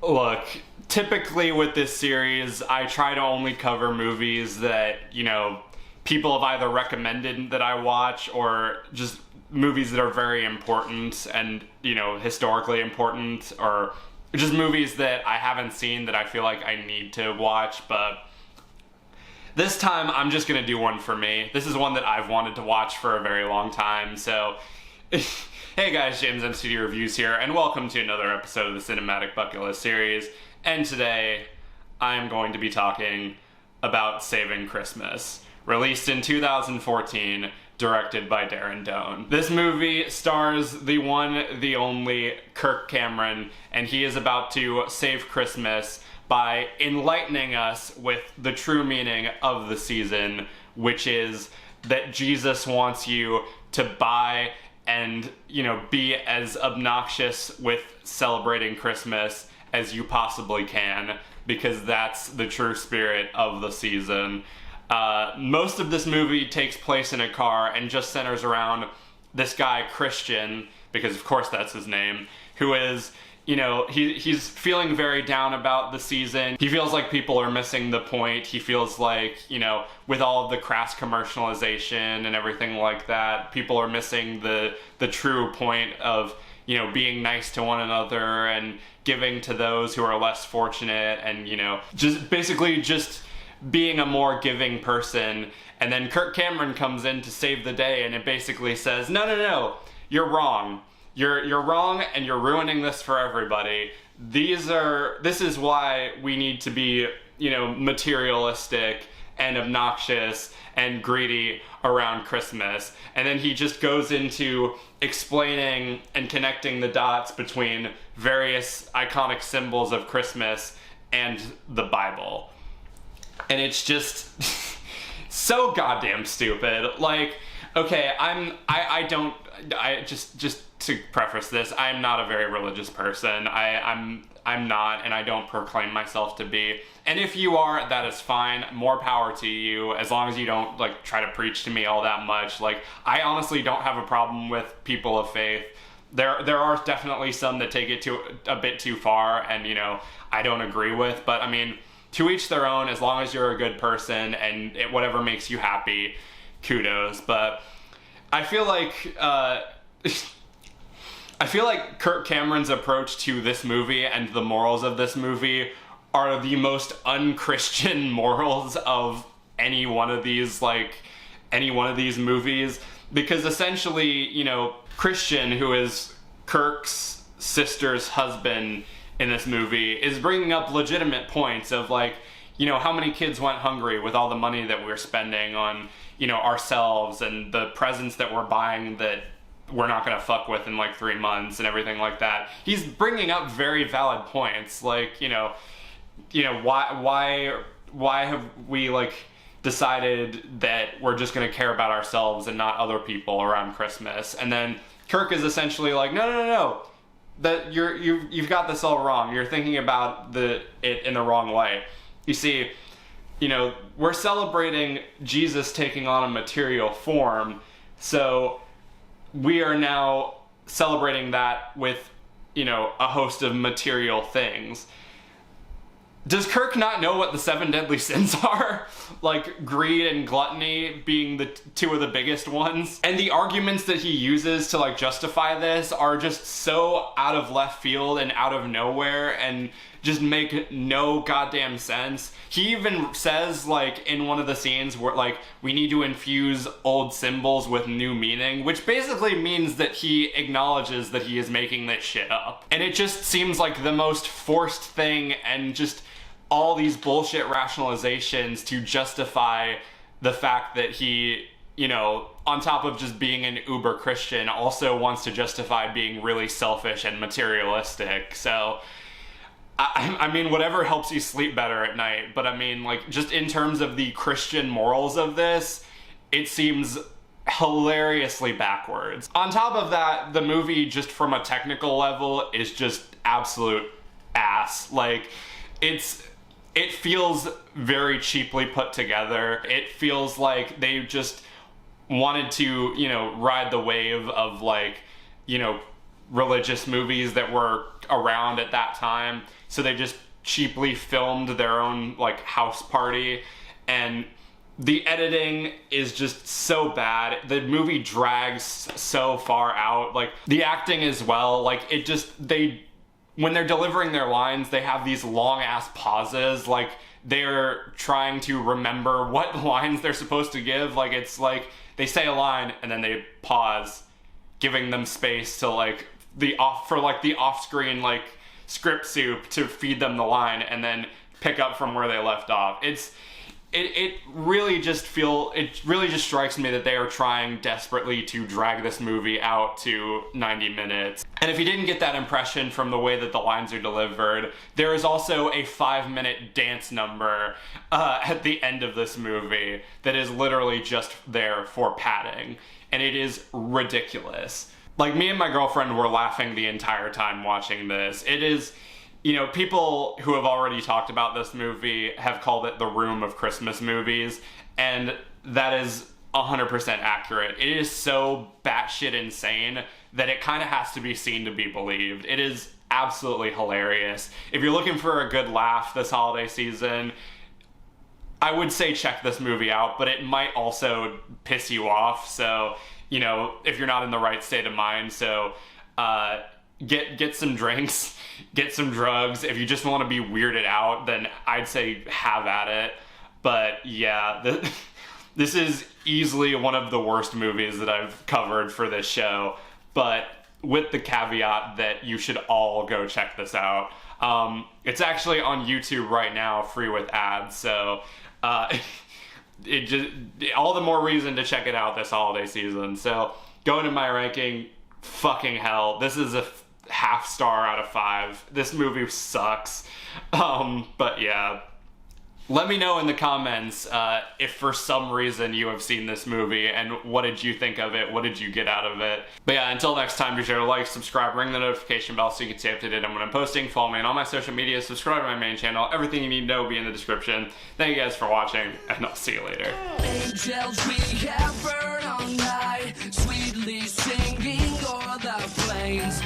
Look, typically with this series, I try to only cover movies that, people have either recommended that I watch or just movies that are very important and, historically important, or just movies that I haven't seen that I feel like I need to watch. But this time, I'm just gonna do one for me. This is one that I've wanted to watch for a very long time, so... Hey guys, JamesMCD Reviews here, and welcome to another episode of the Cinematic Bucket List series. And today, I'm going to be talking about Saving Christmas, released in 2014, directed by Darren Doan. This movie stars the one, the only Kirk Cameron, and he is about to save Christmas by enlightening us with the true meaning of the season, which is that Jesus wants you to buy and, be as obnoxious with celebrating Christmas as you possibly can, because that's the true spirit of the season. Most of this movie takes place in a car and just centers around this guy, Christian, because of course that's his name, who is, he's feeling very down about the season. He feels like people are missing the point. He feels like, with all of the crass commercialization and everything like that, people are missing the true point of, being nice to one another and giving to those who are less fortunate and, just being a more giving person. And then Kirk Cameron comes in to save the day, and it basically says, no, you're wrong. You're wrong, and you're ruining this for everybody. This is why we need to be, materialistic and obnoxious and greedy around Christmas. And then he just goes into explaining and connecting the dots between various iconic symbols of Christmas and the Bible. And it's just so goddamn stupid. Like, okay, just to preface this, I'm not a very religious person. I'm not, and I don't proclaim myself to be. And if you are, that is fine. More power to you, as long as you don't, try to preach to me all that much. I honestly don't have a problem with people of faith. There are definitely some that take it a bit too far, and, I don't agree with. But, to each their own, as long as you're a good person, and whatever makes you happy, kudos. But I feel like... I feel like Kirk Cameron's approach to this movie and the morals of this movie are the most unchristian morals of any one of these movies. Because essentially, Christian, who is Kirk's sister's husband in this movie, is bringing up legitimate points of how many kids went hungry with all the money that we're spending on, ourselves and the presents that we're buying that we're not gonna fuck with in 3 months and everything like that. He's bringing up very valid points, why have we decided that we're just gonna care about ourselves and not other people around Christmas? And then Kirk is essentially no, that you've got this all wrong. You're thinking about it in the wrong way. You see, we're celebrating Jesus taking on a material form, so we are now celebrating that with, a host of material things. Does Kirk not know what the 7 deadly sins are? Greed and gluttony being the two of the biggest ones. And the arguments that he uses to justify this are just so out of left field and out of nowhere and just make no goddamn sense. He even says in one of the scenes where we need to infuse old symbols with new meaning, which basically means that he acknowledges that he is making this shit up. And it just seems like the most forced thing, and just all these bullshit rationalizations to justify the fact that he, on top of just being an uber Christian, also wants to justify being really selfish and materialistic. So whatever helps you sleep better at night, but just in terms of the Christian morals of this, it seems hilariously backwards. On top of that, the movie, just from a technical level, is just absolute ass. It feels very cheaply put together. It feels like they just wanted to, ride the wave of religious movies that were around at that time. So they just cheaply filmed their own like house party, and the editing is just so bad. The movie drags so far out. Like the acting as well, like it just, when they're delivering their lines, they have these long ass pauses, like they're trying to remember what lines they're supposed to give. Like it's like they say a line and then they pause, giving them space to like the off-screen like script soup to feed them the line and then pick up from where they left off. It really just strikes me that they are trying desperately to drag this movie out to 90 minutes. And if you didn't get that impression from the way that the lines are delivered, there is also a 5-minute dance number at the end of this movie that is literally just there for padding. And it is ridiculous. Like, me and my girlfriend were laughing the entire time watching this. It is, you know, people who have already talked about this movie have called it the Room of Christmas movies, and that is 100% accurate. It is so batshit insane that it kind of has to be seen to be believed. It is absolutely hilarious. If you're looking for a good laugh this holiday season, I would say check this movie out, but it might also piss you off. So, you know, if you're not in the right state of mind, so get some drinks, get some drugs. If you just want to be weirded out, then I'd say have at it. But yeah, this is easily one of the worst movies that I've covered for this show, but with the caveat that you should all go check this out. It's actually on YouTube right now, free with ads, so it just, all the more reason to check it out this holiday season. So going to my ranking, fucking hell, this is a half star out of 5. This movie sucks. But yeah, let me know in the comments if for some reason you have seen this movie and what did you think of it, what did you get out of it. But yeah, until next time, be sure to like, subscribe, ring the notification bell so you can stay up to date on when I'm posting. Follow me on all my social media, subscribe to my main channel, everything you need to know will be in the description. Thank you guys for watching, and I'll see you later. Angels we have burned all night, sweetly singing o'er the flames.